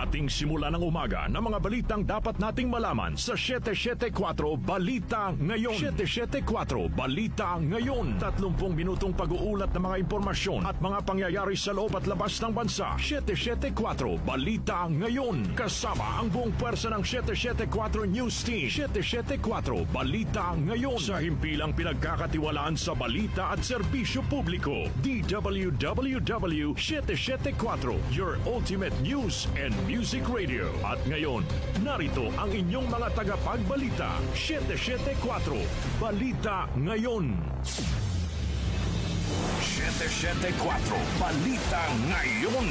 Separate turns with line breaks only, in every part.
ating simula ng umaga ng mga balitang dapat nating malaman sa 774 Balita Ngayon. 774 Balita Ngayon. 30 minutong pag-uulat ng mga impormasyon at mga pangyayari sa loob at labas ng bansa. 774 Balita Ngayon. Kasama ang buong pwersa ng 774 News Team. 774 Balita Ngayon. Sa himpilang pinagkakatiwalaan sa balita at serbisyo publiko. DWWW 774, your ultimate news and music radio. At ngayon, narito ang inyong mga tagapagbalita. 774 Balita Ngayon. 774 Balita Ngayon.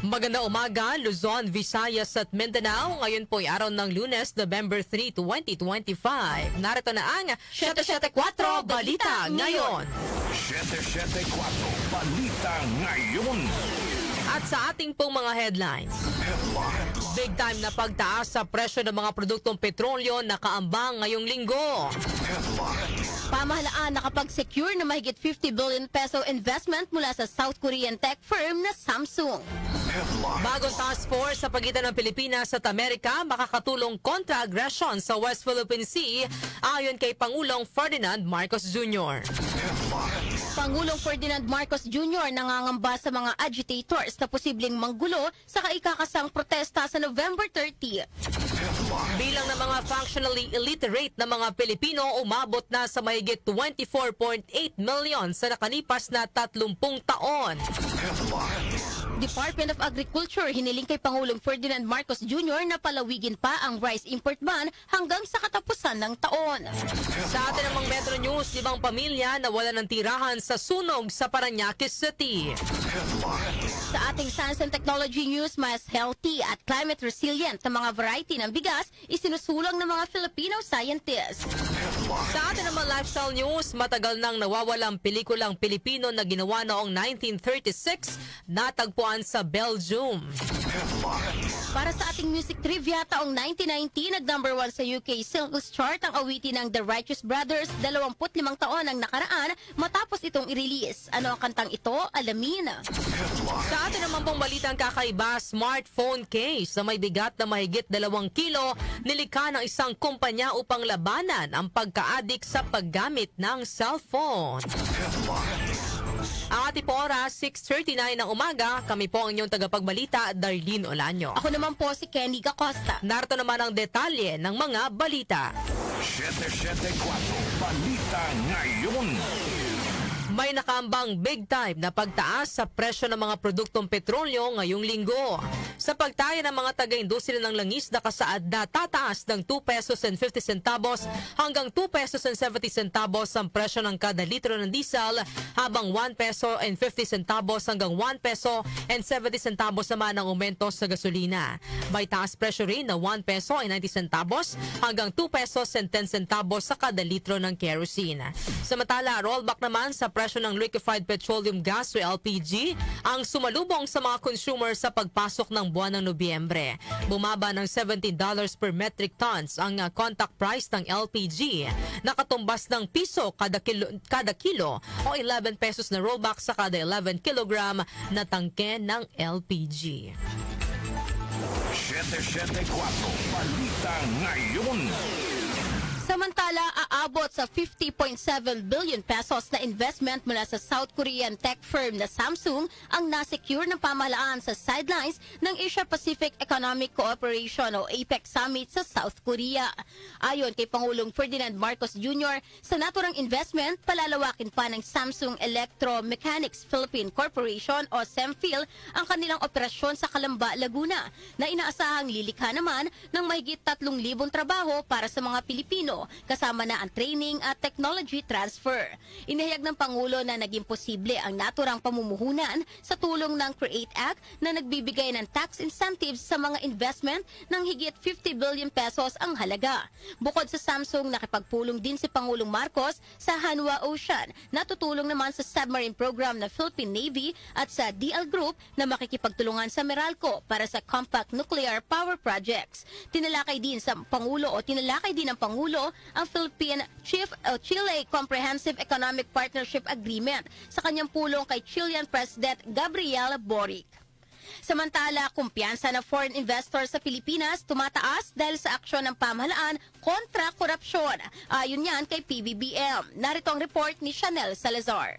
Magandang umaga, Luzon, Visayas at Mindanao. Ngayon po ay araw ng Lunes, November 3, 2025. Narito na ang 774 Balita Ngayon.
774 Balita Ngayon.
At sa ating pong mga headlines, big time na pagtaas sa presyo ng mga produktong petrolyo nakaambang ngayong linggo.
Pamahalaan nakapag-secure na mahigit 50 billion peso investment mula sa South Korean tech firm na Samsung.
Bagong task force sa pagitan ng Pilipinas at Amerika makakatulong kontra aggression sa West Philippine Sea ayon kay Pangulong Ferdinand Marcos Jr.
Pangulong Ferdinand Marcos Jr. nangangamba sa mga agitators na posibleng manggulo sa kaikakasang protesta sa November 30.
Bilang ng mga functionally illiterate na mga Pilipino umabot na sa mahigit 24.8 million sa nakalipas na 30 taon.
Department of Agriculture hiniling kay Pangulong Ferdinand Marcos Jr. na palawigin pa ang rice import ban hanggang sa katapusan ng taon.
Sa atin namang Metro News, 5 pamilya nawala ng tirahan sa sunog sa Parañaque City.
Sa ating Science and Technology News, mas healthy at climate resilient na mga variety ng bigas isinusulong ng mga Filipino scientists.
Sa atin naman Lifestyle News, matagal nang nawawalang pelikulang Pilipino na ginawa noong 1936 natagpuan sa Belgium.
Para sa ating music trivia, taong 1990, nag-number 1 sa UK singles chart ang awitin ng The Righteous Brothers, 25 taon ang nakaraan matapos itong i-release. Ano ang kantang ito? Alamin.
Sa atin naman pong balitang kakaiba, smartphone case na may bigat na mahigit 2 kilo nilikha ng isang kumpanya upang labanan ang pagka-addict sa paggamit ng cellphone. Ang ating po oras, 6:39 ng umaga. Kami po ang inyong tagapagbalita, Darlene Olanyo.
Ako naman po si Kenny Gacosta.
Narito naman ang detalye ng mga balita.
774 Balita Ngayon.
May nakaambang big time na pagtaas sa presyo ng mga produktong petrolyo ngayong linggo. Sa pagtaya ng mga taga-industriya ng langis na kasaad na tataas ng 2 pesos and 50 centavos hanggang 2 pesos and 70 centavos ang presyo ng kada litro ng diesel, habang 1 peso and 50 centavos hanggang 1 peso and 70 centavos naman ang aumento sa gasolina. May taas presyo rin na 1 peso and 90 centavos hanggang 2 pesos and 10 centavos sa kada litro ng kerosene. Samantala, rollback naman sa presyo ng liquefied petroleum gas o LPG ang sumalubong sa mga consumer sa pagpasok ng buwan ng Nobyembre. Bumaba ng $17 per metric tons ang contact price ng LPG. Nakatumbas ng piso kada kilo o 11 pesos na rollback sa kada 11 kilogram na tangke ng LPG.
774 Balita Ngayon.
Samantala, aabot sa 50.7 billion pesos na investment mula sa South Korean tech firm na Samsung ang nasecure ng pamahalaan sa sidelines ng Asia-Pacific Economic Cooperation o APEC Summit sa South Korea. Ayon kay Pangulong Ferdinand Marcos Jr., sa naturang investment, palalawakin pa ng Samsung Electromechanics Philippine Corporation o SEMPHIL ang kanilang operasyon sa Calamba, Laguna, na inaasahang lilikha naman ng mahigit 3,000 trabaho para sa mga Pilipino, kasama na ang training at technology transfer. Inihayag ng Pangulo na naging posible ang naturang pamumuhunan sa tulong ng CREATE Act na nagbibigay ng tax incentives sa mga investment ng higit 50 billion pesos ang halaga. Bukod sa Samsung, nakipagpulong din si Pangulong Marcos sa Hanwha Ocean na tutulong naman sa submarine program ng Philippine Navy at sa DL Group na makikipagtulungan sa Meralco para sa compact nuclear power projects. Tinalakay din ng Pangulo ang Philippine-Chile Comprehensive Economic Partnership Agreement sa kanyang pulong kay Chilean President Gabriel Boric. Samantala, kumpiyansa ng foreign investors sa Pilipinas tumataas dahil sa aksyon ng pamahalaan kontra korupsyon. Ayon yan kay PBBM. Narito ang report ni Chanel Salazar.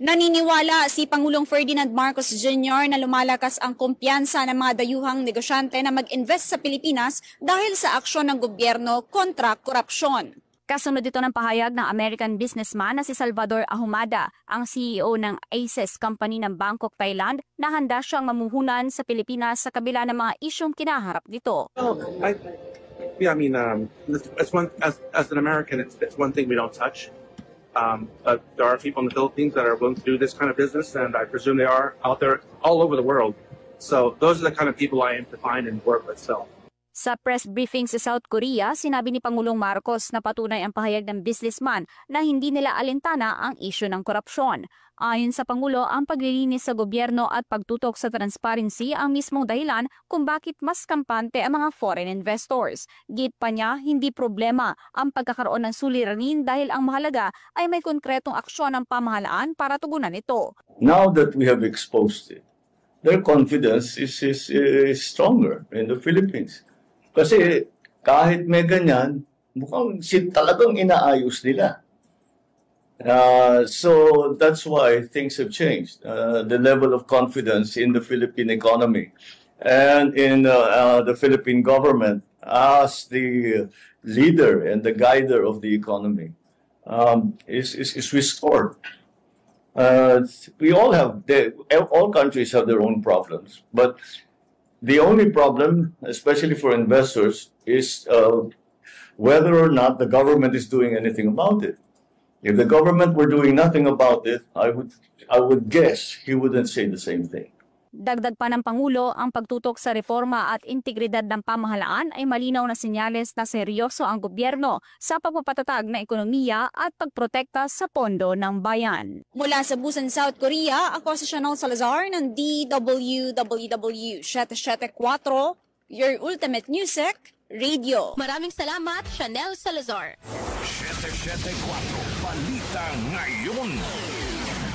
Naniniwala si Pangulong Ferdinand Marcos Jr. na lumalakas ang kumpiyansa ng mga dayuhang negosyante na mag-invest sa Pilipinas dahil sa aksyon ng gobyerno kontra korupsyon.
Kasunod ito ng pahayag ng American businessman na si Salvador Ahumada, ang CEO ng ACES Company ng Bangkok, Thailand, na handa siyang mamuhunan sa Pilipinas sa kabila ng mga isyong kinaharap nito.
As an American, it's one thing we don't touch. But there are people in the Philippines that are willing to do this kind of business, and I presume they are out there all over the world. So those are the kind of people I aim to find and work with.
Sa press briefing sa South Korea, sinabi ni Pangulong Marcos na patunay ang pahayag ng businessman na hindi nila alintana ang isyu ng korupsyon. Ayon sa Pangulo, ang paglilinis sa gobyerno at pagtutok sa transparency ang mismong dahilan kung bakit mas kampante ang mga foreign investors. Git pa niya, hindi problema ang pagkakaroon ng suliranin dahil ang mahalaga ay may konkretong aksyon ng pamahalaan para tugunan ito.
Now that we have exposed it, their confidence is stronger in the Philippines. Kasi kahit may ganyan, mukhang talagang inaayos nila. So that's why things have changed. The level of confidence in the Philippine economy and in the Philippine government as the leader and the guider of the economy is restored. We all all countries have their own problems, but the only problem, especially for investors, is whether or not the government is doing anything about it. If the government were doing nothing about it, I would guess he wouldn't say the same thing.
Dagdag pa ng Pangulo, ang pagtutok sa reforma at integridad ng pamahalaan ay malinaw na senyales na seryoso ang gobyerno sa pagpapatatag ng ekonomiya at pagprotekta sa pondo ng bayan.
Mula sa Busan, South Korea, ako si Chanel Salazar ng DWWW 774, your ultimate music radio.
Maraming salamat, Chanel Salazar.
774 Balita Ngayon.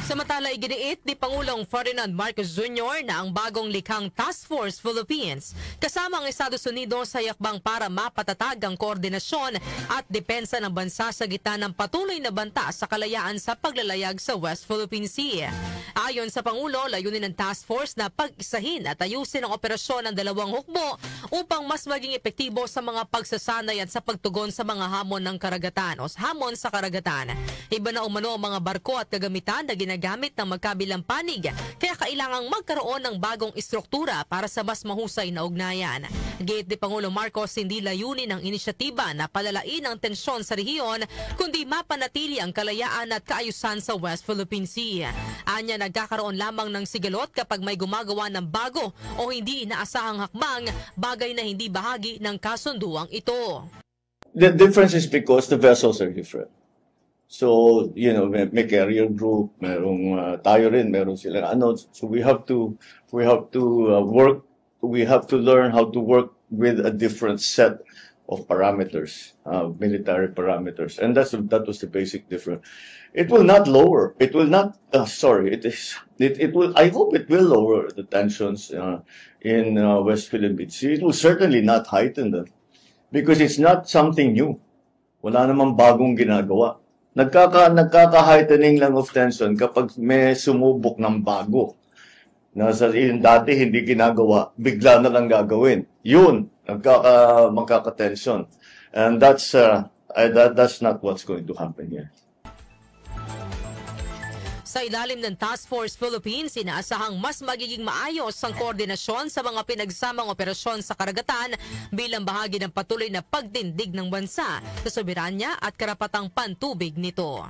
Samantala, iginiit ni Pangulong Ferdinand Marcos Jr. na ang bagong likhang Task Force Philippines kasama ang Estados Unidos sa yakbang para mapatatag ang koordinasyon at depensa ng bansa sa gitna ng patuloy na banta sa kalayaan sa paglalayag sa West Philippine Sea. Ayon sa Pangulo, layunin ng Task Force na pag-isahin at ayusin ang operasyon ng dalawang hukbo upang mas maging epektibo sa mga pagsasanay at sa pagtugon sa mga hamon ng karagatan o hamon sa karagatan. Iba na umano ang mga barko at kagamitan na ginagamit ng magkabilang panig, kaya kailangang magkaroon ng bagong istruktura para sa mas mahusay na ugnayan. Gate ni Pangulong Marcos, hindi layunin ng inisyatiba na palalain ang tensyon sa rehiyon, kundi mapanatili ang kalayaan at kaayusan sa West Philippine Sea. Anya, nagkakaroon lamang ng sigalot kapag may gumagawa ng bago o hindi inaasahang hakbang, bagay na hindi bahagi ng kasunduang ito.
The difference is because the vessels are different. So, may carrier group, tayo rin, meron sila. So we have to learn how to work with a different set of parameters, military parameters. And that was the basic difference. It will not lower, I hope it will lower the tensions in West Philippine Sea. It will certainly not heighten them because it's not something new. Wala namang bagong ginagawa. Nagkaka-heightening lang of tension kapag may sumubok ng bago. Dati hindi ginagawa, bigla na lang gagawin. Yun, magkaka-tension. And that's not what's going to happen here.
Sa ilalim ng Task Force Philippines, inaasahang mas magiging maayos ang koordinasyon sa mga pinagsamang operasyon sa karagatan bilang bahagi ng patuloy na pagtindig ng bansa sa soberanya at karapatang pantubig nito.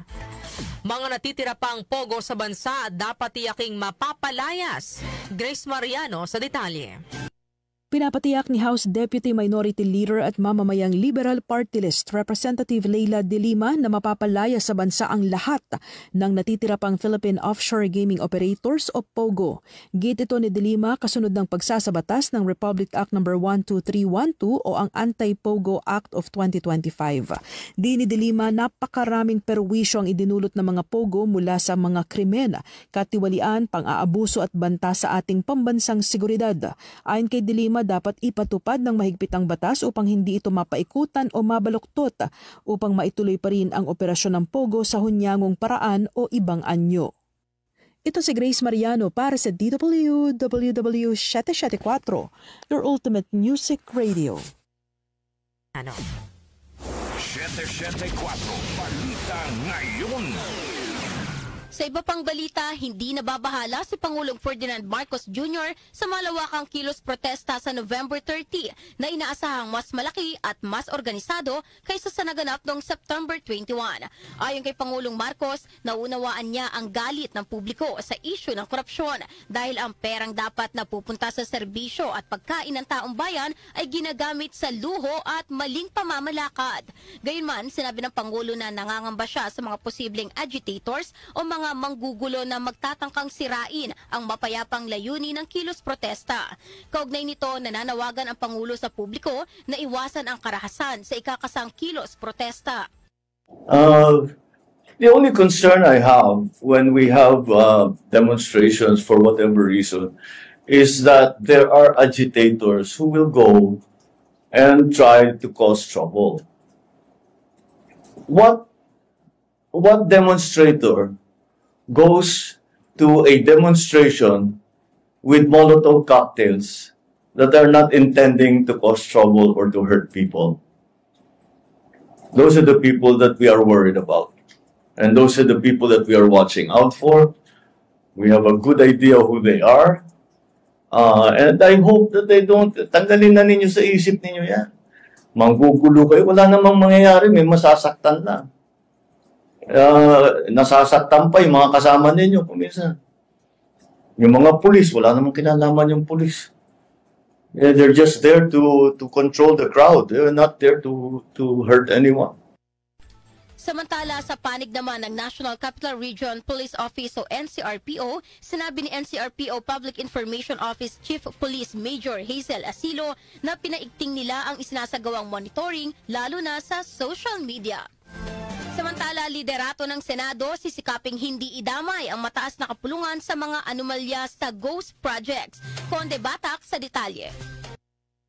Mga natitira pang pogo sa bansa dapat tiyaking mapapalayas. Grace Mariano sa detalye.
Pinapatiyak ni House Deputy Minority Leader at mamamayang Liberal Party List Representative Leila De Lima na mapapalaya sa bansa ang lahat ng natitira pang Philippine Offshore Gaming Operators o POGO. Git ito ni De Lima kasunod ng pagsasabatas ng Republic Act No. 12312 o ang Anti-POGO Act of 2025. Di ni De Lima, napakaraming perwisyo ang idinulot ng mga POGO mula sa mga krimen, katiwalian, pang-aabuso at banta sa ating pambansang seguridad. Ayon kay De Lima, dapat ipatupad ng mahigpit ang batas upang hindi ito mapaikutan o mabaluktot upang maituloy pa rin ang operasyon ng POGO sa hunyangong paraan o ibang anyo. Ito si Grace Mariano para sa DWWW 774, your ultimate music radio.
774 Balita Ngayon.
Sa iba pang balita, hindi nababahala si Pangulong Ferdinand Marcos Jr. sa malawakang kilos protesta sa November 30 na inaasahang mas malaki at mas organisado kaysa sa naganap noong September 21. Ayon kay Pangulong Marcos, naunawaan niya ang galit ng publiko sa isyu ng korupsyon dahil ang perang dapat napupunta sa serbisyo at pagkain ng taong bayan ay ginagamit sa luho at maling pamamalakad. Gayunman, sinabi ng Pangulo na nangangamba siya sa mga posibleng agitators o mga manggugulo na magtatangkang sirain ang mapayapang layunin ng kilos protesta. Kaugnay nito, nananawagan ang Pangulo sa publiko na iwasan ang karahasan sa ikakasang kilos protesta.
The only concern I have when we have demonstrations for whatever reason is that there are agitators who will go and try to cause trouble. What demonstrator goes to a demonstration with Molotov cocktails that are not intending to cause trouble or to hurt people? Those are the people that we are worried about. And those are the people that we are watching out for. We have a good idea who they are. And I hope that they don't, tanggalin na ninyo sa isip ninyo yan. Manggugulo kayo, wala namang mangyayari, may masasaktan lang. Nasasaktan pa yung mga kasama ninyo kuminsan. Yung mga pulis, wala namang kinalaman yung pulis. They're just there to control the crowd. They're not there to hurt anyone.
Samantala, sa panig naman ng National Capital Region Police Office o NCRPO, sinabi ni NCRPO Public Information Office Chief Police Major Hazel Asilo na pinaigting nila ang isinasagawang monitoring lalo na sa social media. Samantala, liderato ng Senado sisikaping hindi idamay ang mataas na kapulungan sa mga anomalya sa ghost projects. Conde Batak sa detalye.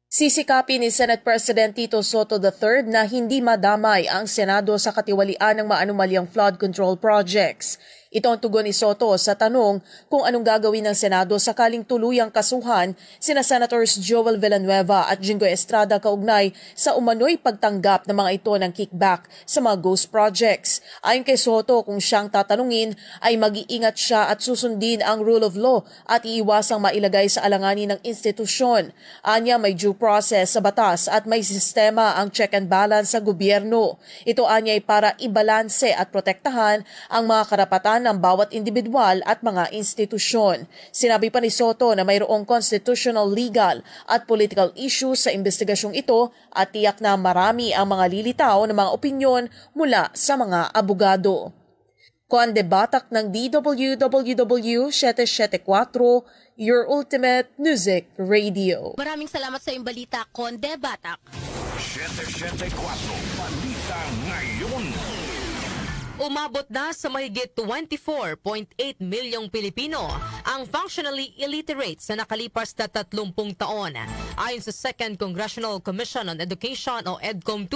Sisikapin ni Senate President Tito Soto III na hindi madamay ang Senado sa katiwalian ng maanumalyang flood control projects. Ito ang tugon ni Soto sa tanong kung anong gagawin ng Senado sakaling tuluyang kasuhan sina Senators Joel Villanueva at Jingoy Estrada kaugnay sa umano'y pagtanggap ng mga ito ng kickback sa mga ghost projects. Ayon kay Soto, kung siyang tatanungin ay mag-iingat siya at susundin ang rule of law at iiwasang mailagay sa alanganin ng institusyon. Anya, may due process sa batas at may sistema ang check and balance sa gobyerno. Ito anya ay para ibalanse at protektahan ang mga karapatan ng bawat individual at mga institusyon. Sinabi pa ni Soto na mayroong constitutional, legal at political issues sa investigasyong ito at tiyak na marami ang mga lilitaw ng mga opinyon mula sa mga abogado. Conde Batak ng DWWW 774, your ultimate music radio.
Maraming salamat sa iyong balita, Conde Batak.
774 Balita Ngayon.
Umabot na sa mahigit 24.8 milyong Pilipino ang functionally illiterate sa nakalipas na 30 taon. Ayon sa Second Congressional Commission on Education o EDCOM-2,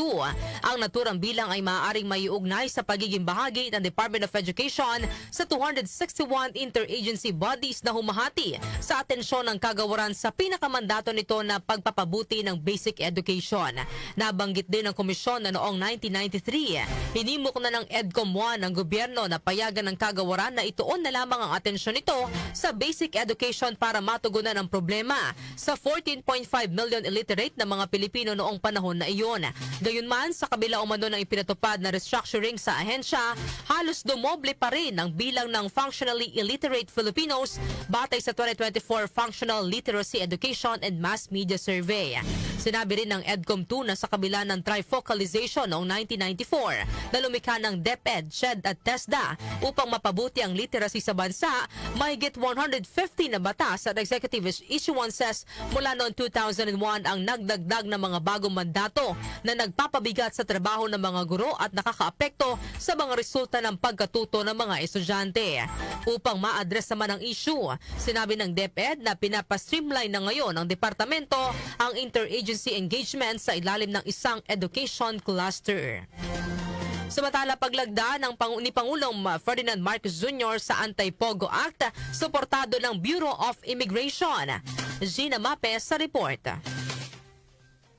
ang naturang bilang ay maaaring maiugnay sa pagiging bahagi ng Department of Education sa 261 interagency bodies na humahati sa atensyon ng kagawaran sa pinakamandato nito na pagpapabuti ng basic education. Nabanggit din ng komisyon na noong 1993, hinimok na ng EDCOM namuan ng gobyerno na payagan ng kagawaran na ituon na lamang ang atensyon nito sa basic education para matugunan ang problema sa 14.5 million illiterate na mga Pilipino noong panahon na iyon. Gayunman, sa kabila umano ng ipinatupad na restructuring sa ahensya, halos dumoble pa rin ang bilang ng functionally illiterate Filipinos batay sa 2024 Functional Literacy Education and Mass Media Survey. Sinabi rin ng EDCOM2 na sa kabila ng trifocalization noong 1994 na lumikha ng DepEd, SHED at TESDA upang mapabuti ang literacy sa bansa, mahigit 150 na batas at executive issuances mula noong 2001 ang nagdagdag ng mga bagong mandato na nagpapabigat sa trabaho ng mga guro at nakakaapekto sa mga resulta ng pagkatuto ng mga estudyante. Upang ma-address naman ang issue, sinabi ng DepEd na pinapastreamline na ngayon ng departamento ang interagency engagement sa ilalim ng isang education cluster. Samantala, paglagda ni Pangulong Ferdinand Marcos Jr. sa Anti-Pogo Act, suportado ng Bureau of Immigration. Gina Mape sa report.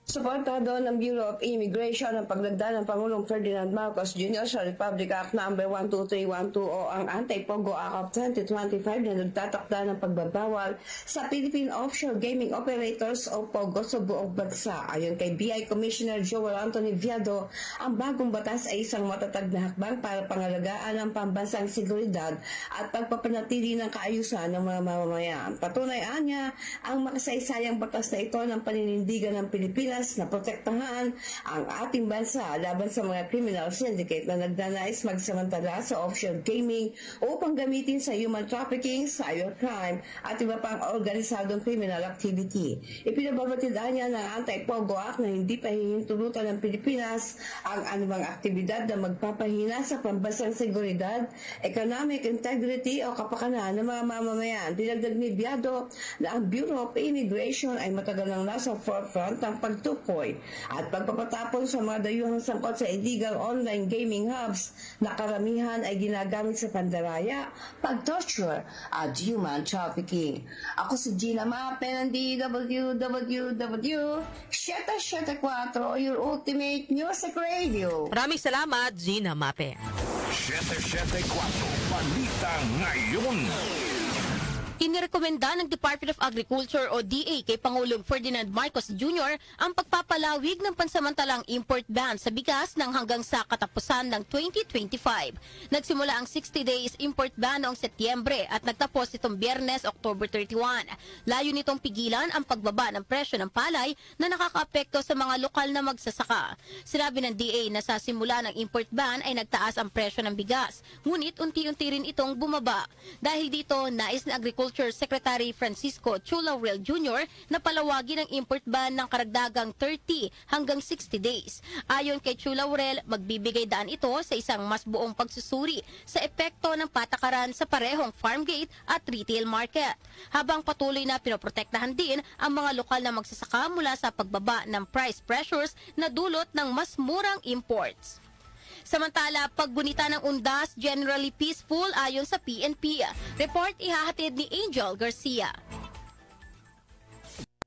Suportado ng Bureau of Immigration ang paglagda ng Pangulong Ferdinand Marcos Jr. sa Republic Act No. 12312 o ang Anti-Pogo Act of 2025 na nagtatakda ng pagbabawal sa Philippine Offshore Gaming Operators o POGO sa buong bansa. Ayon kay BI Commissioner Joel Anthony Viado, ang bagong batas ay isang matatag na hakbang para pangalagaan ang pambansang seguridad at pagpapanatili ng kaayusan ng mga mamamayan. Patunay niya ang makasaysayang batas na ito ng paninindigan ng Pilipinas na protektahan ang ating bansa laban sa mga criminal syndicate na nagnanais magsamantala sa offshore gaming upang gamitin sa human trafficking, cybercrime at iba pang organisadong criminal activity. Ipinababatidaan niya ng Anti-Pogo Act na hindi pahihintulutan ng Pilipinas ang anumang aktibidad na magpapahina sa pambansang seguridad, economic integrity o kapakanan ng mga mamamayan. Dinagdag ni Biado na ang Bureau of Immigration ay matagal nang nasa forefront ng pagtukoy at pagpapatapon sa mga dayuhang sangkot sa illegal online gaming hubs na karamihan ay ginagamit sa pandaraya, pag-torture at human trafficking. Ako si Gina Mape ng DWWW 774, your ultimate music radio.
Maraming salamat, Gina Mape.
774 Balita Ngayon.
Inirekomenda ng Department of Agriculture o DA kay Pangulong Ferdinand Marcos Jr. ang pagpapalawig ng pansamantalang import ban sa bigas ng hanggang sa katapusan ng 2025. Nagsimula ang 60 days import ban noong Setyembre at nagtapos itong Biyernes, October 31. Layo nitong pigilan ang pagbaba ng presyo ng palay na nakakaapekto sa mga lokal na magsasaka. Sinabi ng DA na sa simula ng import ban ay nagtaas ang presyo ng bigas, ngunit unti-unti rin itong bumaba. Dahil dito, nais ng Agriculture Secretary Francisco Chu Laurel Jr. na palawagin ang import ban ng karagdagang 30 hanggang 60 days. Ayon kay Chu Laurel, magbibigay daan ito sa isang mas buong pagsusuri sa epekto ng patakaran sa parehong farm gate at retail market. Habang patuloy na pinoprotektahan din ang mga lokal na magsasaka mula sa pagbaba ng price pressures na dulot ng mas murang imports. Samantala, paggunita ng undas, generally peaceful ayon sa PNP. Report ihahatid ni Angel Garcia.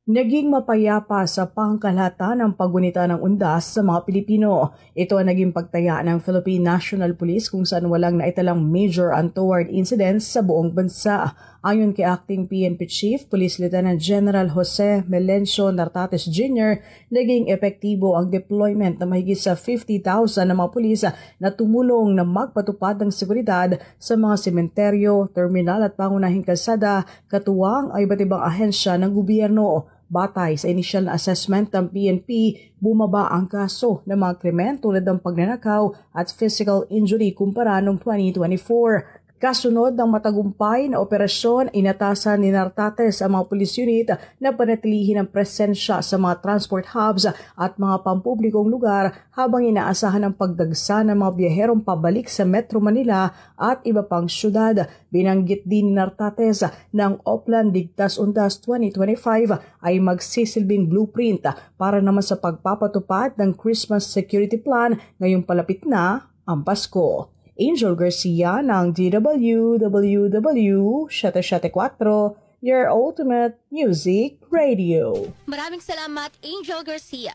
Naging mapayapa sa pangkalahatan ang paggunita ng undas sa mga Pilipino. Ito ang naging pagtaya ng Philippine National Police kung saan walang naitalang major untoward incidents sa buong bansa. Ayon kay Acting PNP Chief, Police Lieutenant General Jose Melencio Nartates Jr., naging epektibo ang deployment na mahigit sa 50,000 na mga pulis na tumulong na magpatupad ng seguridad sa mga sementeryo, terminal at pangunahing kalsada, katuwang ay iba't ibang ahensya ng gobyerno. Batay sa initial na assessment ng PNP, bumaba ang kaso ng mga krimen tulad ng pagnanakaw at physical injury kumpara noong 2024. Kasunod ng matagumpay na operasyon, inatasan ni Nartates ang mga police unit na panatilihin ang presensya sa mga transport hubs at mga pampublikong lugar habang inaasahan ang pagdagsa ng mga biyaherong pabalik sa Metro Manila at iba pang syudad. Binanggit din ni Nartates na ang Oplan Ligtas Undas 2025 ay magsisilbing blueprint para naman sa pagpapatupad ng Christmas Security Plan ngayong palapit na ang Pasko. Angel Garcia ng DWWW 774, your ultimate music radio.
Maraming salamat, Angel Garcia.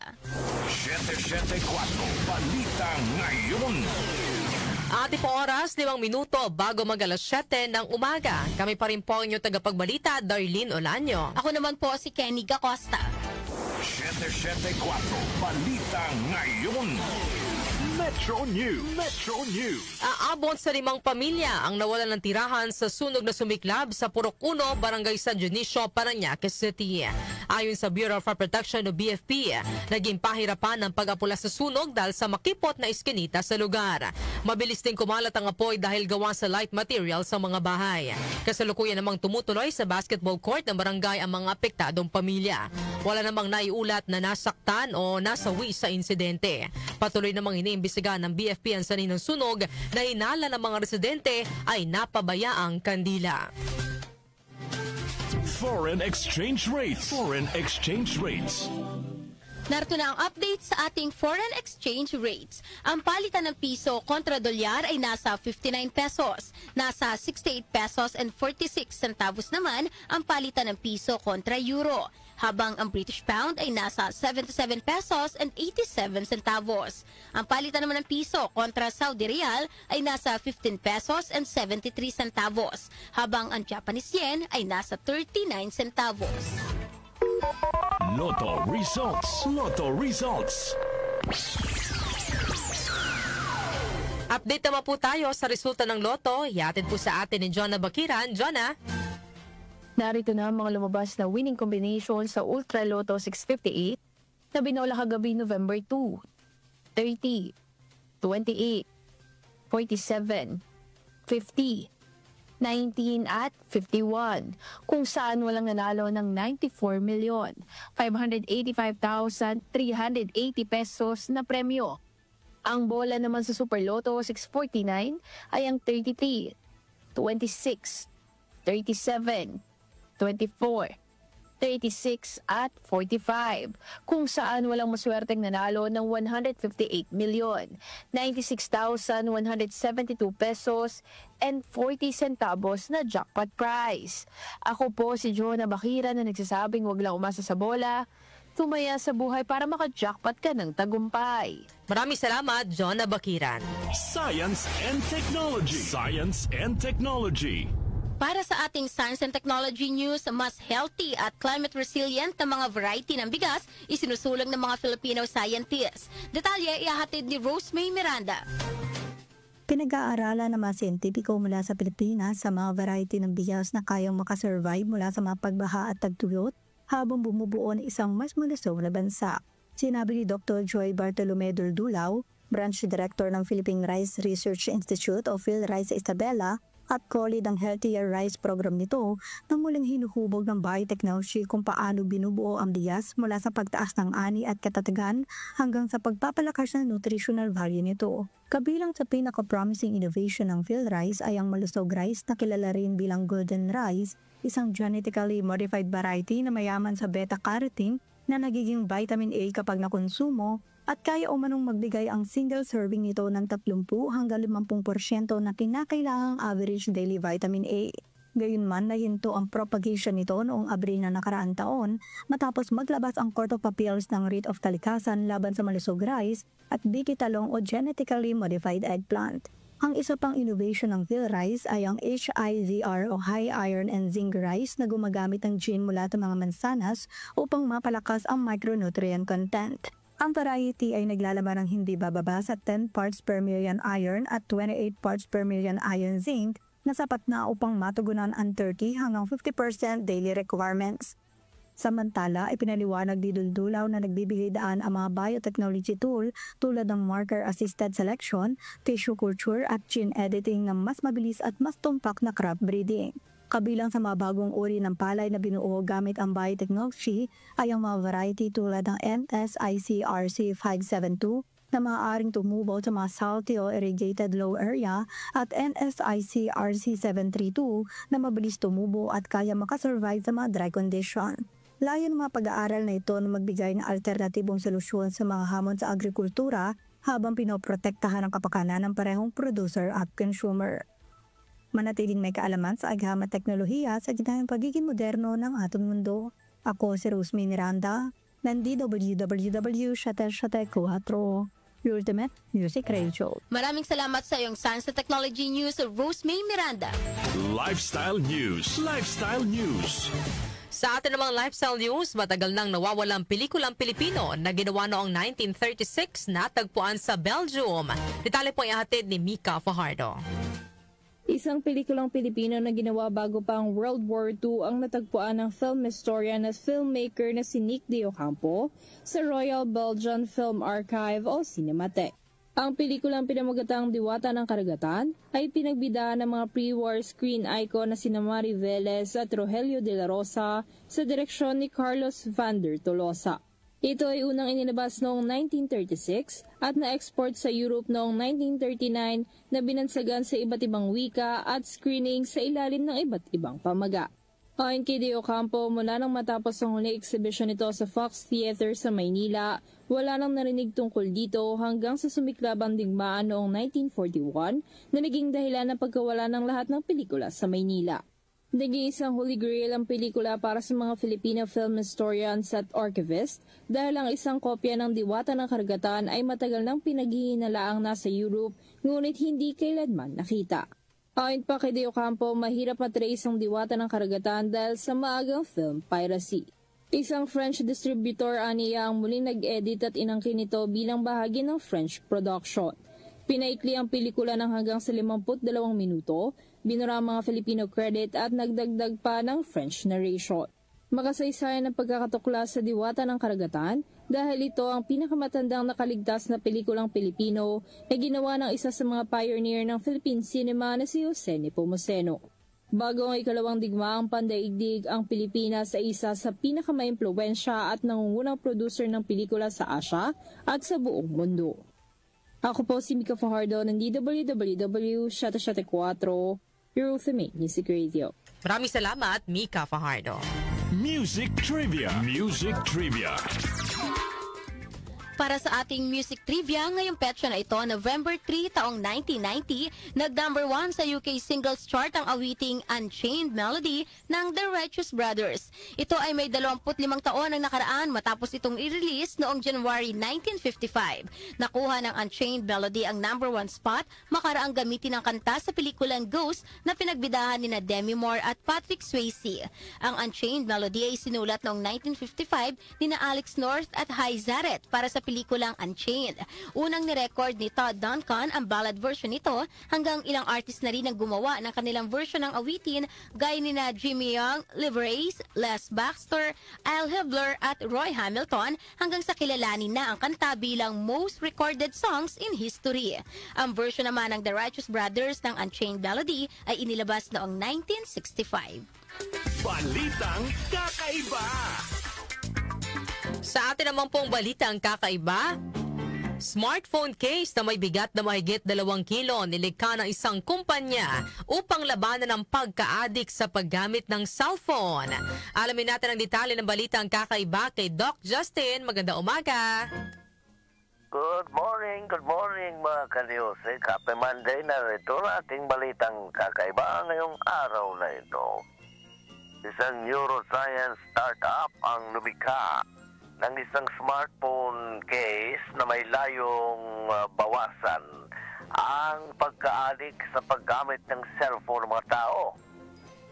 774 Balita Ngayon.
Ati po oras, 5 minuto bago mag-alas 7 ng umaga. Kami pa rin po ang inyong tagapagbalita, Darlene Olanyo.
Ako naman po si Kenny Gacosta.
774 Balita Ngayon. Metro News. Metro News.
Aabot sa 5 pamilya ang nawalan ng tirahan sa sunog na sumiklab sa Purok 1, Barangay San Dionisio, Parañaque City. Ayon sa Bureau of Fire Protection o BFP, naging pahirapan ang pag-apula sa sunog dahil sa makipot na iskinita sa lugar. Mabilis din kumalat ang apoy dahil gawa sa light material sa mga bahay. Kasalukuyan namang tumutuloy sa basketball court ng barangay ang mga apektadong pamilya. Wala namang naiulat na nasaktan o nasawi sa insidente. Patuloy namang iniimbestigahan ng BFP ang sanhi ng sunog na hinala ng mga residente ay napabayaang kandila.
Foreign exchange rates. Foreign exchange rates.
Narito na ang update sa ating foreign exchange rates. Ang palitan ng piso kontra dolyar ay nasa 59 pesos. Nasa 68 pesos and 46 centavos naman ang palitan ng piso kontra euro. Habang ang British pound ay nasa 77 pesos and 87 centavos. Ang palitan naman ng piso kontra Saudi Real ay nasa 15 pesos and 73 centavos. Habang ang Japanese yen ay nasa 39 centavos.
Lotto results. Lotto results.
Update naman po tayo sa resulta ng Lotto. Ihatid po sa atin ni Jonah Bakiran. Jonah?
Narito na ang mga lumabas na winning combination sa Ultra Lotto 658 na binola kagabi November 2, 30, 28, 47, 50, 19 at 51, kung saan walang nanalo ng 94,585,380 pesos na premyo. Ang bola naman sa Super Lotto 649 ay ang 33, 26, 37, 24, 36 at 45, kung saan walang maswerteng nanalo ng 158,096,172 pesos and 40 centavos na jackpot prize. Ako po si Jonah Bakiran na nagsasabing wag lang umasa sa bola, tumaya sa buhay para maka-jackpot ka ng tagumpay.
Maraming salamat, Jonah Bakiran.
Science and Technology. Science and Technology.
Para sa ating Science and Technology News, mas healthy at climate resilient na mga variety ng bigas isinusulong ng mga Filipino scientists. Detalye ihahatid ni Rosemay Miranda.
Pinag-aaralan ng mga siyentipiko mula sa Pilipinas sa mga variety ng bigas na kayang makasurvive mula sa mga pagbaha at tagtuyot habang bumubuo ng isang mas malusog na bansa. Sinabi ni Dr. Joy Bartolome Duldulaw, Branch Director ng Philippine Rice Research Institute o PhilRice sa Isabela, at co-lead ang Healthier Rice program nito na muling hinuhubog ng biotechnology kung paano binubuo ang bigas mula sa pagtaas ng ani at katatagan hanggang sa pagpapalakas ng nutritional value nito. Kabilang sa pinaka-promising innovation ng PhilRice ay ang malusog rice na kilala rin bilang golden rice, isang genetically modified variety na mayaman sa beta-carotene na nagiging vitamin A kapag nakonsumo at kaya umanong magbigay ang single serving nito ng 30 hanggang 50% na kinakailangang average daily vitamin A. Gayunman nahinto ang propagation nito noong Abril na nakaraang taon matapos maglabas ang Court of Appeals ng writ of talikasan laban sa malusog rice at bikitalong o genetically modified eggplant. Ang isa pang innovation ng PhilRice ay ang HIZR o High Iron and Zinc Rice na gumagamit ng gene mula sa mga mansanas upang mapalakas ang micronutrient content. Ang variety ay naglalaman ng hindi bababa sa 10 parts per million iron at 28 parts per million iron zinc na sapat na upang matugunan ang 30 hanggang 50% daily requirements. Samantala, ipinaliwanag ni Duldulaw na nagbibigay daan ang mga biotechnology tool tulad ng marker-assisted selection, tissue culture at gene editing ng mas mabilis at mas tumpak na crop breeding. Kabilang sa mga bagong uri ng palay na binuo gamit ang biotechnology ay ang mga variety tulad ng NSIC-RC 572 na maaaring tumubo sa mga salty o irrigated low area at NSIC-RC 732 na mabilis tumubo at kaya makasurvive sa mga dry condition. Layo ng mga pag-aaral na ito na magbigay ng alternatibong solusyon sa mga hamon sa agrikultura habang pinoprotektahan ang kapakanan ng parehong producer at consumer. Manatiling may kaalaman sa agham at teknolohiya sa gitna ng pagiging moderno ng ating mundo. Ako si Rosemay Miranda, ng DWWW 774. Ultimate Music Radio.
Maraming salamat sa iyong Science and Technology News, Rose May Miranda.
Lifestyle News. Lifestyle News.
Sa atin namang lifestyle news, matagal nang nawawalang pelikulang Pilipino na ginawa noong 1936 na tagpuan sa Belgium. Detalye po ihahatid ni Mika Fajardo.
Isang pelikulang Pilipino na ginawa bago pa ang World War II ang natagpuan ng film historian at filmmaker na si Nick de Ocampo sa Royal Belgian Film Archive o Cinematheque. Ang pelikulang pinamagatang Diwata ng Karagatan ay pinagbidahan ng mga pre-war screen icon na sina Mari Velez at Rogelio de la Rosa sa direksyon ni Carlos van der Tolosa. Ito ay unang inilabas noong 1936 at na-export sa Europe noong 1939 na binansagan sa iba't ibang wika at screening sa ilalim ng iba't ibang pamaga. Ayon kay De Ocampo, mula nang matapos ang huling exhibition nito sa Fox Theater sa Maynila, wala nang narinig tungkol dito hanggang sa sumiklab ang digmaan noong 1941 na naging dahilan ng pagkawala ng lahat ng pelikula sa Maynila. Naging isang holy grail ang pelikula para sa mga Filipino film historians at archivists dahil ang isang kopya ng Diwata ng Karagatan ay matagal nang pinaghihinalaang nasa Europe ngunit hindi kailanman nakita. Ayon pa kay De Ocampo, mahirap matrace ang Diwata ng Karagatan dahil sa maagang film piracy. Isang French distributor aniya ang muling nag-edit at inangkin ito bilang bahagi ng French production. Pinaikli ang pelikula ng hanggang sa 52 minuto, binura ang mga Filipino credit at nagdagdag pa ng French narration. Makasaysayan ang pagkakatukla sa Diwata ng Karagatan dahil ito ang pinakamatandang nakaligtas na pelikulang Pilipino na ginawa ng isa sa mga pioneer ng Philippine cinema na si Jose Nepomuceno. Bago ang ikalawang digmaang pandaigdig, ang Pilipinas ay isa sa pinakamaimpluwensya at nangungunang producer ng pelikula sa Asia at sa buong mundo. Ako po si Mika Fajardo ng DWWW 774, Eurofemate Music Radio.
Maraming salamat, Mika Fajardo.
Music Trivia. Music Trivia.
Para sa ating music trivia, ngayong petsa na ito, November 3 taong 1990, nag-number 1 sa UK singles chart ang awiting Unchained Melody ng The Righteous Brothers. Ito ay may 25 taon ang nakaraan matapos itong i-release noong January 1955. Nakuha ng Unchained Melody ang number 1 spot makaraang gamitin ang kanta sa pelikulang Ghost na pinagbidahan ni Demi Moore at Patrick Swayze. Ang Unchained Melody ay sinulat noong 1955 ni Alex North at Hy Zareth para sa pelikulang Unchained. Unang nirecord ni Todd Duncan ang ballad version nito hanggang ilang artist na rin ang gumawa ng kanilang version ng awitin gaya ni na Jimmy Young, Liv Reyes, Les Baxter, Al Hibbler at Roy Hamilton hanggang sa kilalanin na ang kanta bilang most recorded songs in history. Ang version naman ng The Righteous Brothers ng Unchained Melody ay inilabas noong 1965.
Balitang Kakaiba.
Sa atin naman pong balita ang kakaiba, smartphone case na may bigat na mahigit 2 kilo nilikha ng isang kumpanya upang labanan ang pagka-addict sa paggamit ng cellphone. Alamin natin ang detalye ng balita ang kakaiba kay Doc Justin. Magandang umaga.
Good morning mga kanyose. Happy Monday na rito na ating balitang kakaiba ngayong araw na ito. Isang neuroscience startup ang lumikha ng isang smartphone case na may layong bawasan ang pagka-addict sa paggamit ng cellphone ng mga tao.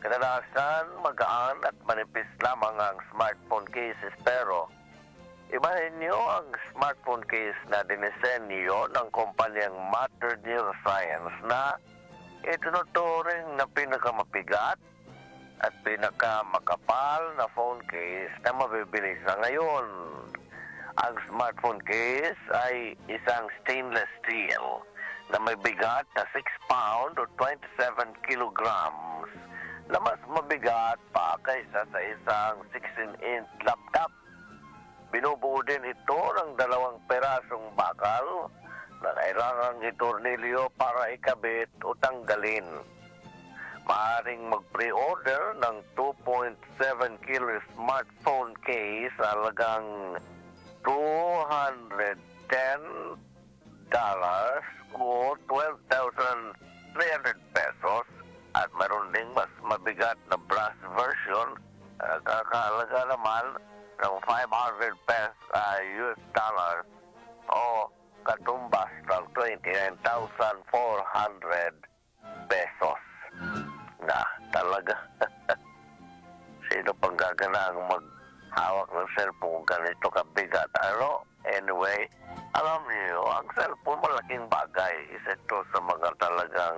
Kadalasan magaan at manipis lamang ang smartphone cases pero ibahin niyo ang smartphone case na dinisenyo ng kumpanyang Matter Neuroscience na itinuturing na pinakamapigat at pinakamakapal na phone case na mabibili sa ngayon. Ang smartphone case ay isang stainless steel na may bigat na 6 pound o 27 kilograms na mas mabigat pa kaysa sa isang 16-inch laptop. Binubuo din ito ng 2 perasong bakal na kailangang itornilyo para ikabit o tanggalin. Maaaring mag-pre-order ng 2.7 kilo smartphone case sa halagang $210 o 12,300 pesos at mayroon ding mas mabigat na brass version kakahalaga naman ng $500 US dollars o katumbas 29,400 pesos. Na, talaga. Sino pang gaganang maghawak ng cellphone ganito kabigat? Ano? Anyway, alam niyo, ang cellphone malaking bagay. Isa ito sa mga talagang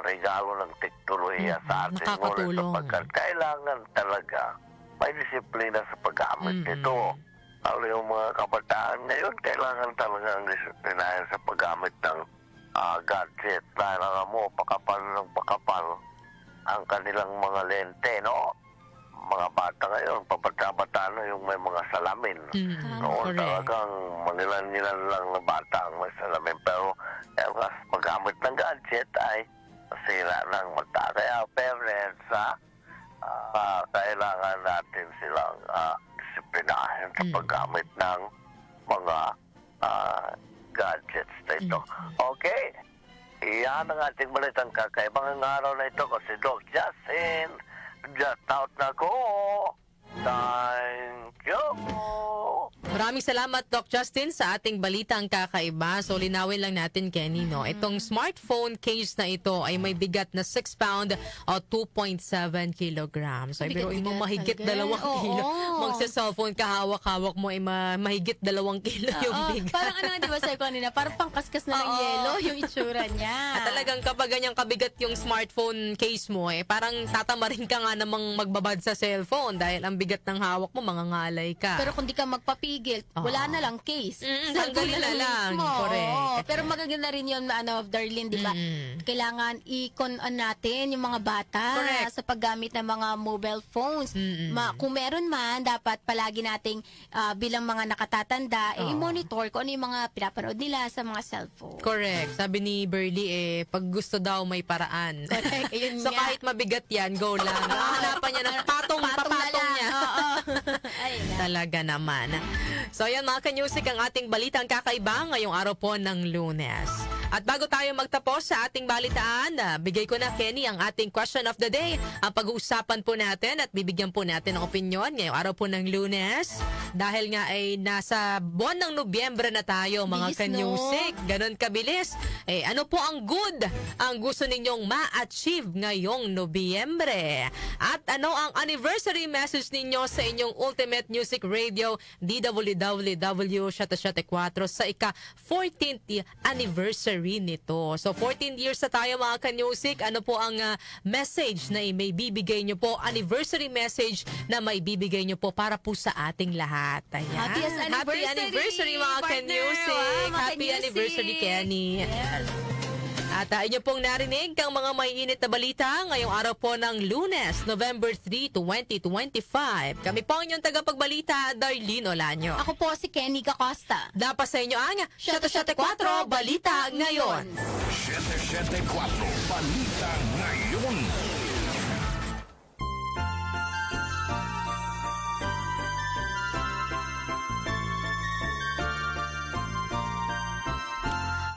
regalo ng teknolohiya sa atin.
Nakakatulong.
Sapagkat kailangan talaga may disiplina sa paggamit nito. Lalo yung mga kabataan ngayon, kailangan talaga ang disiplinahin sa paggamit ng gadget. Dahil alam mo, pakapal ng pakapal ang kanilang mga lente, no? Mga bata ngayon, pabata-bata na yung may mga salamin. Noon talagang manilan-nilan lang na bata ang may salamin. Pero paggamit ng gadget ay masira ng mata. Kaya parents, kailangan natin silang disiplinahin sa paggamit ng mga gadgets na ito. Okay? Iyan ang ating balitang kakaibang araw na ito kasi Doc Justin, just out na ko. Thank you.
Maraming salamat, Doc Justin, sa ating balitang kakaiba. So, linawin lang natin, Kenny, no? Itong smartphone case na ito ay may bigat na 6 pound o 2.7 kilograms. So, biruin mo mahigit 2 kilo. Magsa-cellphone ka, hawak-hawak mo ay mahigit 2 kilo yung bigat.
Parang ano, di ba, sa'yo kanina, parang pangkaskas na ng yelo yung itsura niya.
At talagang kapag ganyang kabigat yung smartphone case mo, parang tatamarin ka nga namang magbabad sa cellphone dahil ang bigat ng hawak mo, mangangalay ka.
Pero kung di ka magpapigil, wala na lang case.
Tanggalin na lang. Correct.
Pero magaganda rin yun, Darlene, di ba? Kailangan i-con-on natin yung mga bata sa paggamit ng mga mobile phones. Kung meron man, dapat palagi nating bilang mga nakatatanda, i-monitor kung ano yung mga pinapanood nila sa mga cellphone.
Correct. Sabi ni Burley, pag gusto daw may paraan.
Correct.
So kahit mabigat yan, go lang. Hanapan niya ng papatong niya. Talaga naman. So ayan mga kanyusik, ang ating balitang kakaiba ngayong araw po ng Lunes. At bago tayo magtapos sa ating balitaan, bigay ko na, Kenny, ang ating question of the day. Ang pag-uusapan po natin at bibigyan po natin ng opinyon ngayong araw po ng Lunes. Dahil nga ay nasa buwan ng Nobyembre na tayo, mga kanyusik. Ganon kabilis. Ano po ang good ang gusto ninyong ma-achieve ngayong Nobyembre? At ano ang anniversary message ninyo sa inyong Ultimate Music Radio DWW 774 sa ika-14th anniversary nito. So 14 years na tayo, mga ka-music. Ano po ang message na may bibigay nyo po, anniversary message na may bibigay nyo po para po sa ating lahat? Ayan.
Happy anniversary,
mga ka-music. Happy anniversary, Kenny.
Yes.
At inyo pong narinig ang mga maiinit na balita ngayong araw po ng Lunes, November 3, 2025. Kami po ang inyong tagapagbalita, Darlene Olanyo.
Ako po si Kenny Gacosta.
Dapat sa inyo ang 774 Balita Ngayon.
774 Balita Ngayon.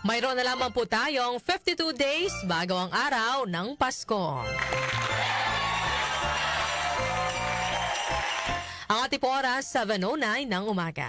Mayroon na lamang po tayong 52 days bago ang araw ng Pasko. Ang ating oras, 7:09 ng umaga.